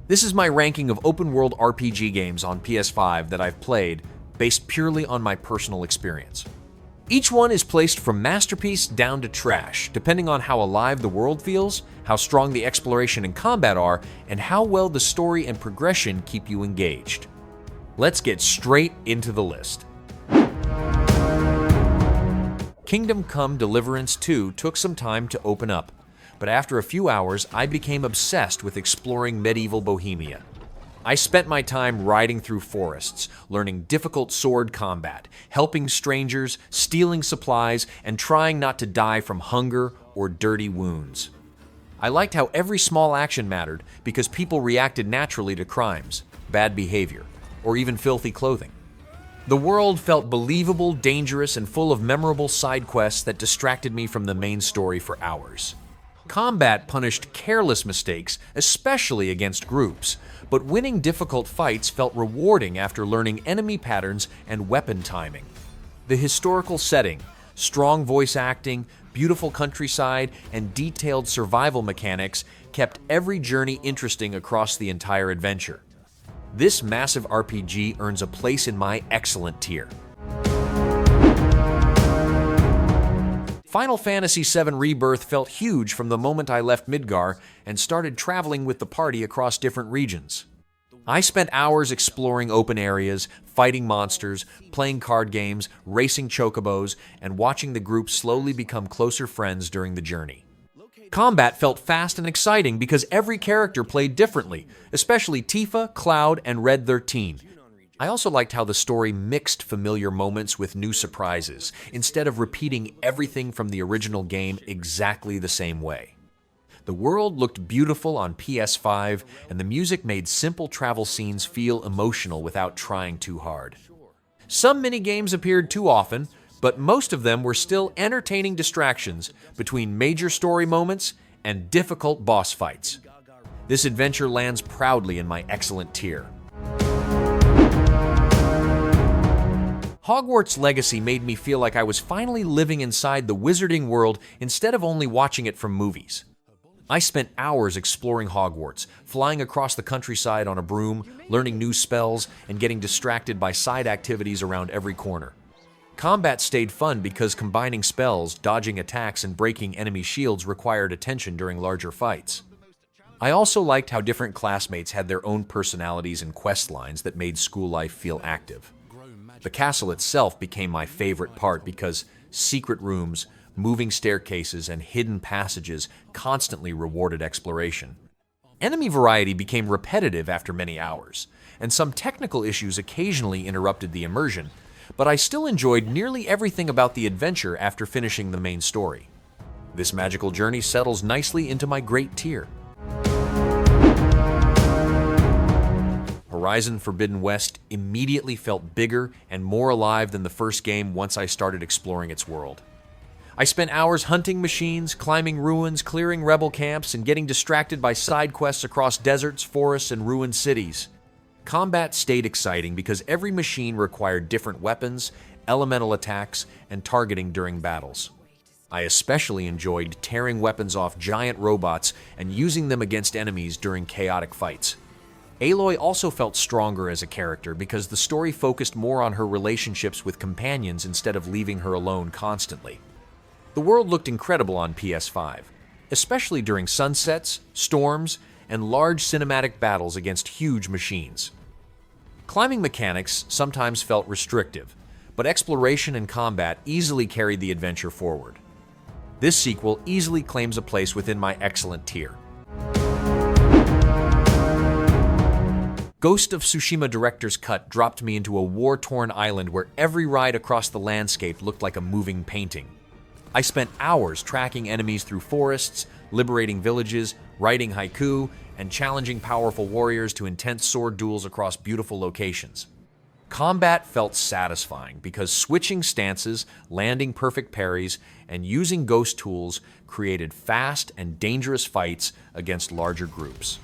This is my ranking of open-world RPG games on PS5 that I've played, based purely on my personal experience. Each one is placed from masterpiece down to trash, depending on how alive the world feels, how strong the exploration and combat are, and how well the story and progression keep you engaged. Let's get straight into the list. Kingdom Come: Deliverance 2 took some time to open up, but after a few hours, I became obsessed with exploring medieval Bohemia. I spent my time riding through forests, learning difficult sword combat, helping strangers, stealing supplies, and trying not to die from hunger or dirty wounds. I liked how every small action mattered because people reacted naturally to crimes, bad behavior, or even filthy clothing. The world felt believable, dangerous, and full of memorable side quests that distracted me from the main story for hours. Combat punished careless mistakes, especially against groups, but winning difficult fights felt rewarding after learning enemy patterns and weapon timing. The historical setting, strong voice acting, beautiful countryside, and detailed survival mechanics kept every journey interesting across the entire adventure. This massive RPG earns a place in my excellent tier. Final Fantasy VII Rebirth felt huge from the moment I left Midgar and started traveling with the party across different regions. I spent hours exploring open areas, fighting monsters, playing card games, racing chocobos, and watching the group slowly become closer friends during the journey. Combat felt fast and exciting because every character played differently, especially Tifa, Cloud, and Red 13. I also liked how the story mixed familiar moments with new surprises, instead of repeating everything from the original game exactly the same way. The world looked beautiful on PS5, and the music made simple travel scenes feel emotional without trying too hard. Some minigames appeared too often, but most of them were still entertaining distractions between major story moments and difficult boss fights. This adventure lands proudly in my excellent tier. Hogwarts Legacy made me feel like I was finally living inside the wizarding world instead of only watching it from movies. I spent hours exploring Hogwarts, flying across the countryside on a broom, learning new spells, and getting distracted by side activities around every corner. Combat stayed fun because combining spells, dodging attacks, and breaking enemy shields required attention during larger fights. I also liked how different classmates had their own personalities and quest lines that made school life feel active. The castle itself became my favorite part because secret rooms, moving staircases, and hidden passages constantly rewarded exploration. Enemy variety became repetitive after many hours, and some technical issues occasionally interrupted the immersion, but I still enjoyed nearly everything about the adventure after finishing the main story. This magical journey settles nicely into my great tier. Horizon Forbidden West immediately felt bigger and more alive than the first game once I started exploring its world. I spent hours hunting machines, climbing ruins, clearing rebel camps, and getting distracted by side quests across deserts, forests, and ruined cities. Combat stayed exciting because every machine required different weapons, elemental attacks, and targeting during battles. I especially enjoyed tearing weapons off giant robots and using them against enemies during chaotic fights. Aloy also felt stronger as a character because the story focused more on her relationships with companions instead of leaving her alone constantly. The world looked incredible on PS5, especially during sunsets, storms, and large cinematic battles against huge machines. Climbing mechanics sometimes felt restrictive, but exploration and combat easily carried the adventure forward. This sequel easily claims a place within my excellent tier. Ghost of Tsushima Director's Cut dropped me into a war-torn island where every ride across the landscape looked like a moving painting. I spent hours tracking enemies through forests, liberating villages, writing haiku, and challenging powerful warriors to intense sword duels across beautiful locations. Combat felt satisfying because switching stances, landing perfect parries, and using ghost tools created fast and dangerous fights against larger groups.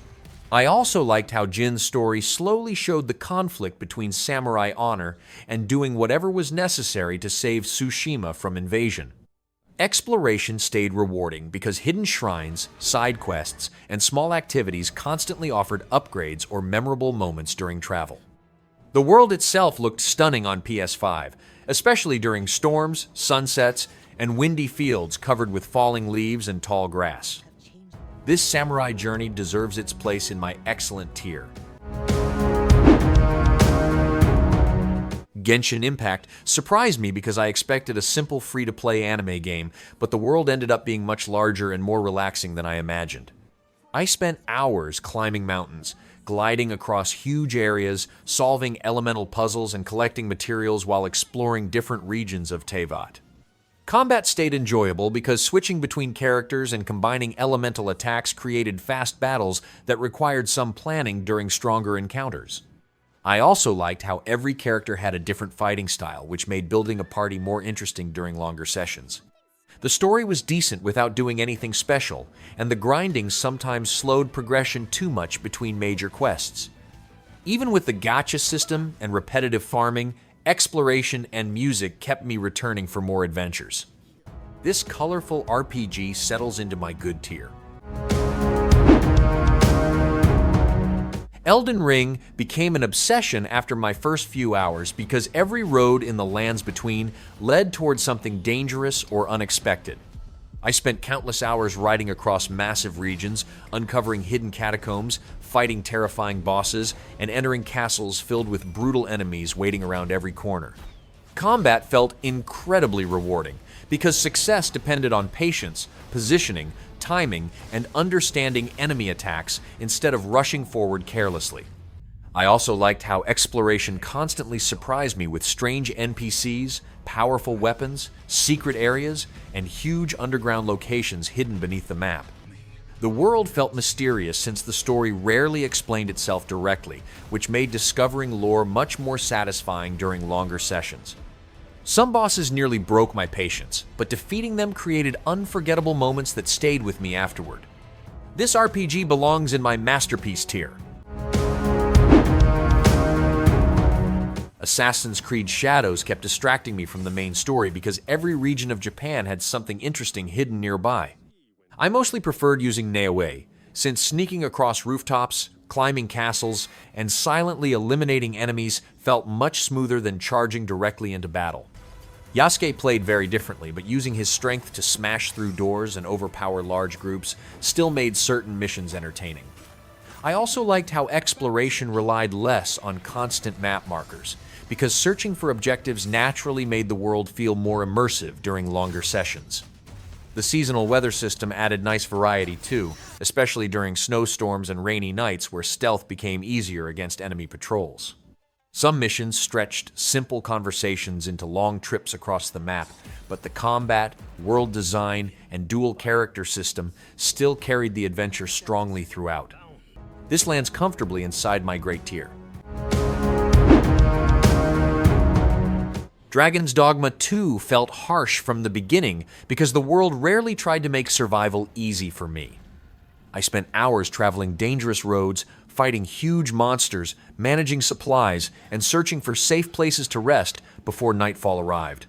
I also liked how Jin's story slowly showed the conflict between samurai honor and doing whatever was necessary to save Tsushima from invasion. Exploration stayed rewarding because hidden shrines, side quests, and small activities constantly offered upgrades or memorable moments during travel. The world itself looked stunning on PS5, especially during storms, sunsets, and windy fields covered with falling leaves and tall grass. This samurai journey deserves its place in my excellent tier. Genshin Impact surprised me because I expected a simple free-to-play anime game, but the world ended up being much larger and more relaxing than I imagined. I spent hours climbing mountains, gliding across huge areas, solving elemental puzzles, and collecting materials while exploring different regions of Teyvat. Combat stayed enjoyable because switching between characters and combining elemental attacks created fast battles that required some planning during stronger encounters. I also liked how every character had a different fighting style, which made building a party more interesting during longer sessions. The story was decent without doing anything special, and the grinding sometimes slowed progression too much between major quests. Even with the gacha system and repetitive farming, exploration and music kept me returning for more adventures. This colorful RPG settles into my good tier. Elden Ring became an obsession after my first few hours because every road in the lands between led towards something dangerous or unexpected. I spent countless hours riding across massive regions, uncovering hidden catacombs, fighting terrifying bosses, and entering castles filled with brutal enemies waiting around every corner. Combat felt incredibly rewarding because success depended on patience, positioning, timing, and understanding enemy attacks instead of rushing forward carelessly. I also liked how exploration constantly surprised me with strange NPCs, powerful weapons, secret areas, and huge underground locations hidden beneath the map. The world felt mysterious since the story rarely explained itself directly, which made discovering lore much more satisfying during longer sessions. Some bosses nearly broke my patience, but defeating them created unforgettable moments that stayed with me afterward. This RPG belongs in my masterpiece tier. Assassin's Creed Shadows kept distracting me from the main story because every region of Japan had something interesting hidden nearby. I mostly preferred using Yōtei, since sneaking across rooftops, climbing castles, and silently eliminating enemies felt much smoother than charging directly into battle. Yasuke played very differently, but using his strength to smash through doors and overpower large groups still made certain missions entertaining. I also liked how exploration relied less on constant map markers, because searching for objectives naturally made the world feel more immersive during longer sessions. The seasonal weather system added nice variety too, especially during snowstorms and rainy nights where stealth became easier against enemy patrols. Some missions stretched simple conversations into long trips across the map, but the combat, world design, and dual character system still carried the adventure strongly throughout. This lands comfortably inside my great tier. Dragon's Dogma 2 felt harsh from the beginning because the world rarely tried to make survival easy for me. I spent hours traveling dangerous roads, fighting huge monsters, managing supplies, and searching for safe places to rest before nightfall arrived.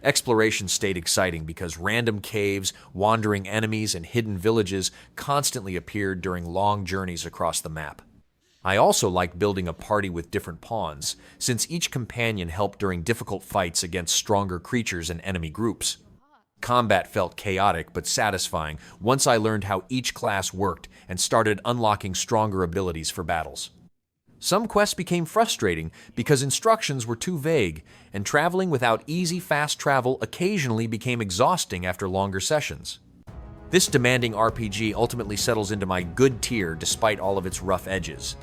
Exploration stayed exciting because random caves, wandering enemies, and hidden villages constantly appeared during long journeys across the map. I also liked building a party with different pawns, since each companion helped during difficult fights against stronger creatures and enemy groups. Combat felt chaotic but satisfying once I learned how each class worked and started unlocking stronger abilities for battles. Some quests became frustrating because instructions were too vague, and traveling without easy, fast travel occasionally became exhausting after longer sessions. This demanding RPG ultimately settles into my good tier despite all of its rough edges.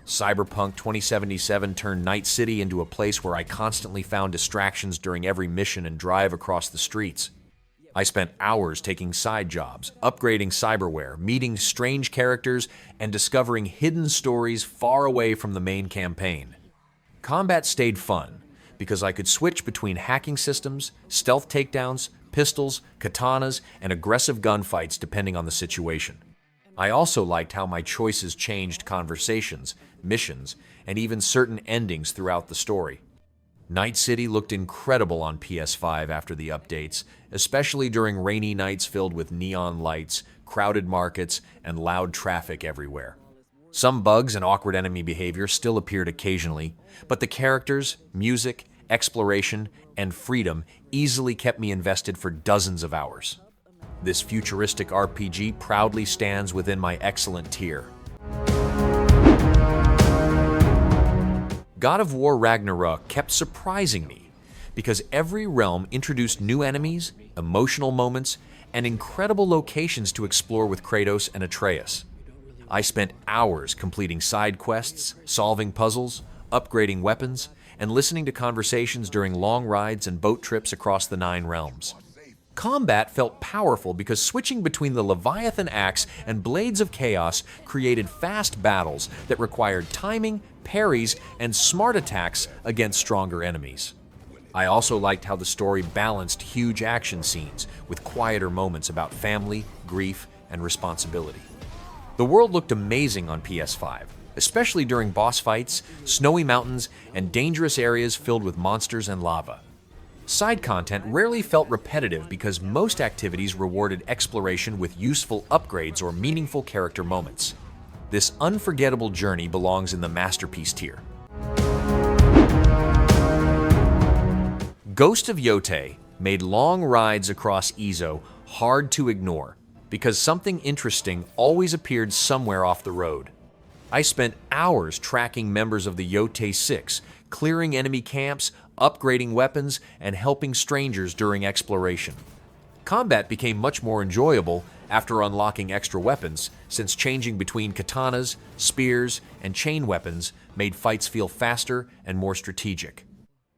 Cyberpunk 2077 turned Night City into a place where I constantly found distractions during every mission and drive across the streets. I spent hours taking side jobs, upgrading cyberware, meeting strange characters, and discovering hidden stories far away from the main campaign. Combat stayed fun because I could switch between hacking systems, stealth takedowns, pistols, katanas, and aggressive gunfights depending on the situation. I also liked how my choices changed conversations, missions, and even certain endings throughout the story. Night City looked incredible on PS5 after the updates, especially during rainy nights filled with neon lights, crowded markets, and loud traffic everywhere. Some bugs and awkward enemy behavior still appeared occasionally, but the characters, music, exploration, and freedom easily kept me invested for dozens of hours. This futuristic RPG proudly stands within my excellent tier. God of War Ragnarök kept surprising me because every realm introduced new enemies, emotional moments, and incredible locations to explore with Kratos and Atreus. I spent hours completing side quests, solving puzzles, upgrading weapons, and listening to conversations during long rides and boat trips across the 9 realms. Combat felt powerful because switching between the Leviathan axe and Blades of Chaos created fast battles that required timing, parries, and smart attacks against stronger enemies. I also liked how the story balanced huge action scenes with quieter moments about family, grief, and responsibility. The world looked amazing on PS5, especially during boss fights, snowy mountains, and dangerous areas filled with monsters and lava. Side content rarely felt repetitive because most activities rewarded exploration with useful upgrades or meaningful character moments. This unforgettable journey belongs in the masterpiece tier. Ghost of Yōtei made long rides across Izo hard to ignore because something interesting always appeared somewhere off the road. I spent hours tracking members of the Yōtei 6, clearing enemy camps, upgrading weapons, and helping strangers during exploration. Combat became much more enjoyable after unlocking extra weapons, since changing between katanas, spears, and chain weapons made fights feel faster and more strategic.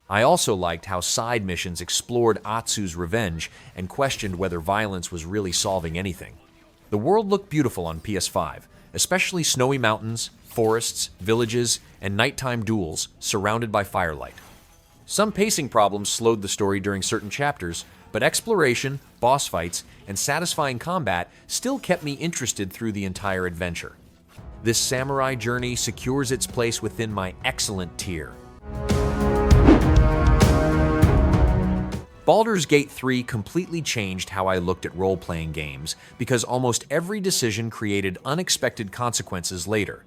I also liked how side missions explored Atsu's revenge and questioned whether violence was really solving anything. The world looked beautiful on PS5, especially snowy mountains, forests, villages, and nighttime duels surrounded by firelight. Some pacing problems slowed the story during certain chapters, but exploration, boss fights, and satisfying combat still kept me interested through the entire adventure. This samurai journey secures its place within my excellent tier. Baldur's Gate 3 completely changed how I looked at role-playing games because almost every decision created unexpected consequences later.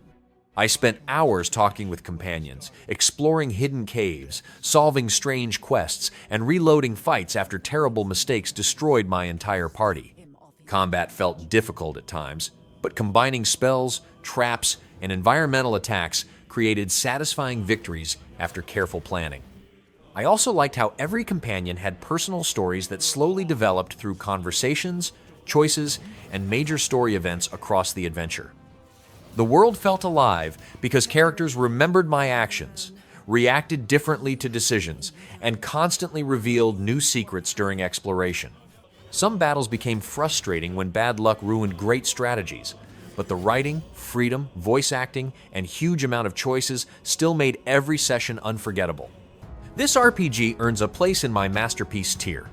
I spent hours talking with companions, exploring hidden caves, solving strange quests, and reloading fights after terrible mistakes destroyed my entire party. Combat felt difficult at times, but combining spells, traps, and environmental attacks created satisfying victories after careful planning. I also liked how every companion had personal stories that slowly developed through conversations, choices, and major story events across the adventure. The world felt alive because characters remembered my actions, reacted differently to decisions, and constantly revealed new secrets during exploration. Some battles became frustrating when bad luck ruined great strategies, but the writing, freedom, voice acting, and huge amount of choices still made every session unforgettable. This RPG earns a place in my masterpiece tier.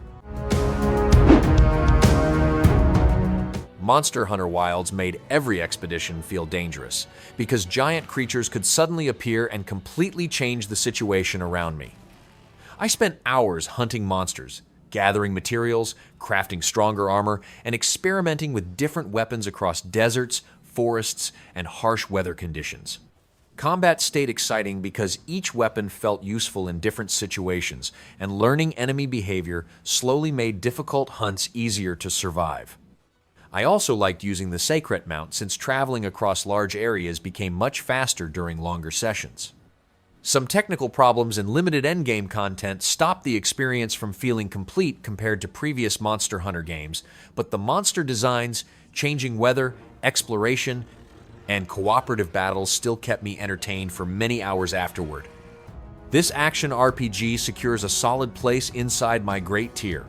Monster Hunter Wilds made every expedition feel dangerous, because giant creatures could suddenly appear and completely change the situation around me. I spent hours hunting monsters, gathering materials, crafting stronger armor, and experimenting with different weapons across deserts, forests, and harsh weather conditions. Combat stayed exciting because each weapon felt useful in different situations, and learning enemy behavior slowly made difficult hunts easier to survive. I also liked using the Secret Mount since traveling across large areas became much faster during longer sessions. Some technical problems and limited endgame content stopped the experience from feeling complete compared to previous Monster Hunter games, but the monster designs, changing weather, exploration, and cooperative battles still kept me entertained for many hours afterward. This action RPG secures a solid place inside my great tier.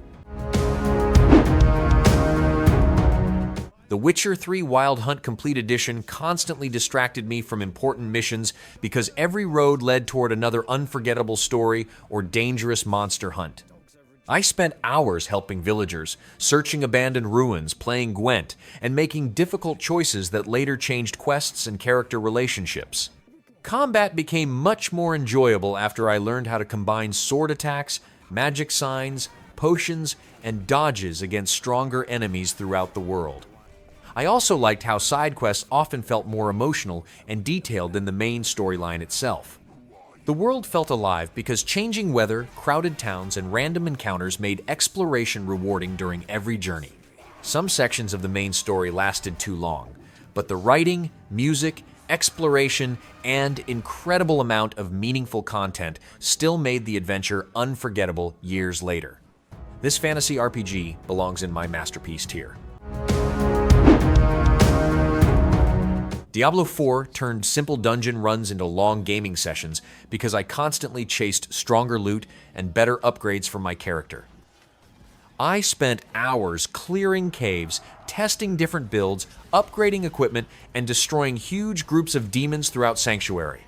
The Witcher 3 Wild Hunt Complete Edition constantly distracted me from important missions because every road led toward another unforgettable story or dangerous monster hunt. I spent hours helping villagers, searching abandoned ruins, playing Gwent, and making difficult choices that later changed quests and character relationships. Combat became much more enjoyable after I learned how to combine sword attacks, magic signs, potions, and dodges against stronger enemies throughout the world. I also liked how side quests often felt more emotional and detailed than the main storyline itself. The world felt alive because changing weather, crowded towns, and random encounters made exploration rewarding during every journey. Some sections of the main story lasted too long, but the writing, music, exploration, and incredible amount of meaningful content still made the adventure unforgettable years later. This fantasy RPG belongs in my masterpiece tier. Diablo IV turned simple dungeon runs into long gaming sessions because I constantly chased stronger loot and better upgrades for my character. I spent hours clearing caves, testing different builds, upgrading equipment, and destroying huge groups of demons throughout Sanctuary.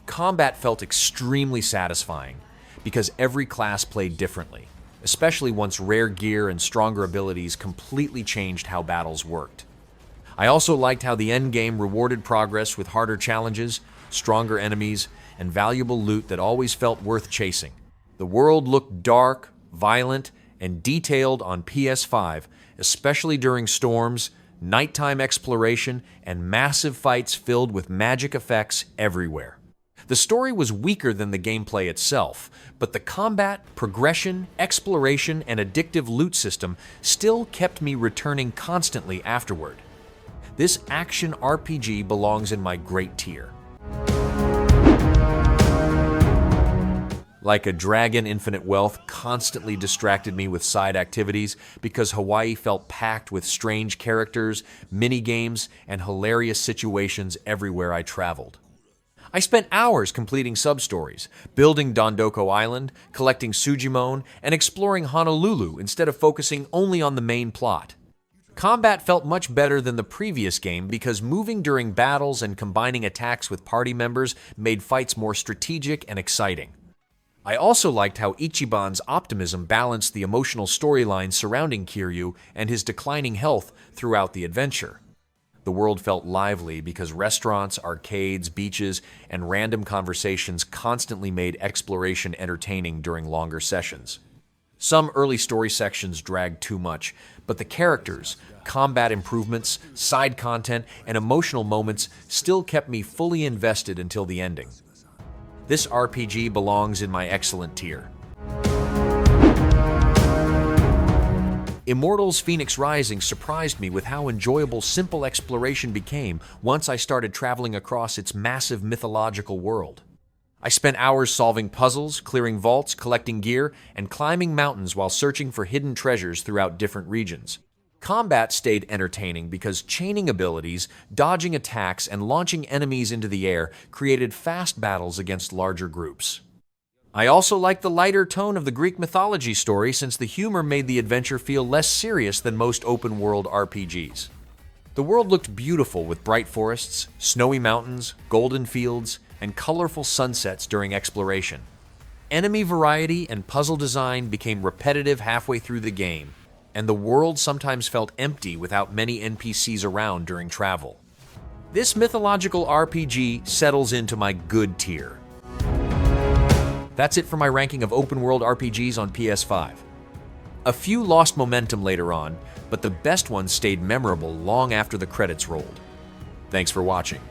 Combat felt extremely satisfying because every class played differently, especially once rare gear and stronger abilities completely changed how battles worked. I also liked how the endgame rewarded progress with harder challenges, stronger enemies, and valuable loot that always felt worth chasing. The world looked dark, violent, and detailed on PS5, especially during storms, nighttime exploration, and massive fights filled with magic effects everywhere. The story was weaker than the gameplay itself, but the combat, progression, exploration, and addictive loot system still kept me returning constantly afterward. This action RPG belongs in my great tier. Like a dragon, Infinite Wealth constantly distracted me with side activities because Hawaii felt packed with strange characters, mini-games, and hilarious situations everywhere I traveled. I spent hours completing sub-stories, building Dondoko Island, collecting Sujimon, and exploring Honolulu instead of focusing only on the main plot. Combat felt much better than the previous game because moving during battles and combining attacks with party members made fights more strategic and exciting. I also liked how Ichiban's optimism balanced the emotional storyline surrounding Kiryu and his declining health throughout the adventure. The world felt lively because restaurants, arcades, beaches, and random conversations constantly made exploration entertaining during longer sessions. Some early story sections dragged too much, but the characters, combat improvements, side content, and emotional moments still kept me fully invested until the ending. This RPG belongs in my excellent tier. Immortals Fenyx Rising surprised me with how enjoyable simple exploration became once I started traveling across its massive mythological world. I spent hours solving puzzles, clearing vaults, collecting gear, and climbing mountains while searching for hidden treasures throughout different regions. Combat stayed entertaining because chaining abilities, dodging attacks, and launching enemies into the air created fast battles against larger groups. I also liked the lighter tone of the Greek mythology story since the humor made the adventure feel less serious than most open-world RPGs. The world looked beautiful with bright forests, snowy mountains, golden fields, and colorful sunsets during exploration. Enemy variety and puzzle design became repetitive halfway through the game, and the world sometimes felt empty without many NPCs around during travel. This mythological RPG settles into my good tier. That's it for my ranking of open-world RPGs on PS5. A few lost momentum later on, but the best ones stayed memorable long after the credits rolled. Thanks for watching.